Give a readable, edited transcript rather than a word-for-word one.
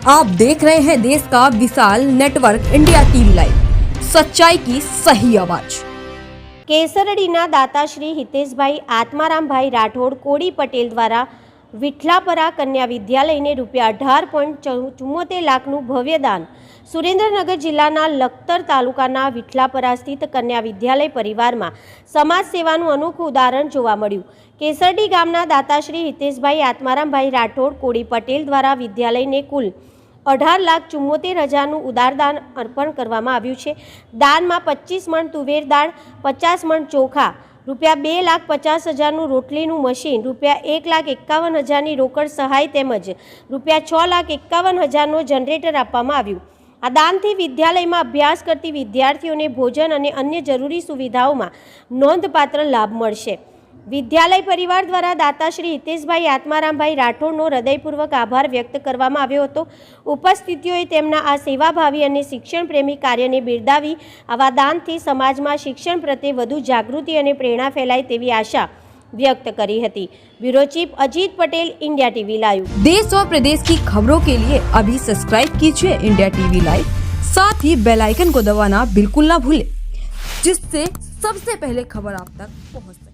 आप देख रहे हैं देश का विशाल नेटवर्क इंडिया टीवी लाइव, सच्चाई की सही आवाज। केसरडीना दाताश्री हितेशभाई आत्मारामभाई राठोड कोड़ी पटेल द्वारा विठलापरा कन्या विद्यालयने ₹18.74 લાખનું ભવ્ય દાન। સુરેન્દ્રનગર જિલ્લાના લખતર તાલુકાના વિઠલાપરા સ્થિત કન્યા વિદ્યાલય પરિવારમાં સમાજ સેવાનું અનોખું ઉદાહરણ જોવા મળ્યું। કેસરડી ગામના દાતાશ્રી હિતેશભાઈ આત્મારામભાઈ રાઠોડ કોડી પટેલ દ્વારા વિદ્યાલયને કુલ 18,74,000નું ઉદારદાન અર્પણ કરવામાં આવ્યું છે। દાનમાં 25 મણ તુવેર દાળ, 50 મણ ચોખા, ₹2,50,000નું રોટલીનું મશીન, ₹1,51,000ની રોકડ સહાય તેમજ ₹6,51,000નો જનરેટર આપવામાં આવ્યું। આ દાનથી વિદ્યાલયમાં અભ્યાસ કરતી વિદ્યાર્થીઓને ભોજન અને અન્ય જરૂરી સુવિધાઓમાં નોંધપાત્ર લાભ મળશે। વિદ્યાલય પરિવાર દ્વારા દાતાશ્રી હિતેશભાઈ આત્મારામભાઈ રાઠોડનો હૃદયપૂર્વક આભાર વ્યક્ત કરવામાં આવ્યો હતો। ઉપસ્થિતિઓએ તેમના આ સેવાભાવી અને શિક્ષણ પ્રેમી કાર્યને બિરદાવી આવા દાનથી સમાજમાં શિક્ષણ પ્રત્યે વધુ જાગૃતિ અને પ્રેરણા ફેલાય તેવી આશા व्यक्त करी हती। Bureau chief Ajit Patel, India TV live. देश और प्रदेश की खबरों के लिए अभी सब्सक्राइब कीजिए इंडिया टीवी लाइव, साथ ही बेल आइकन को दबाना बिल्कुल ना भूलें, जिससे सबसे पहले खबर आप तक पहुंचे।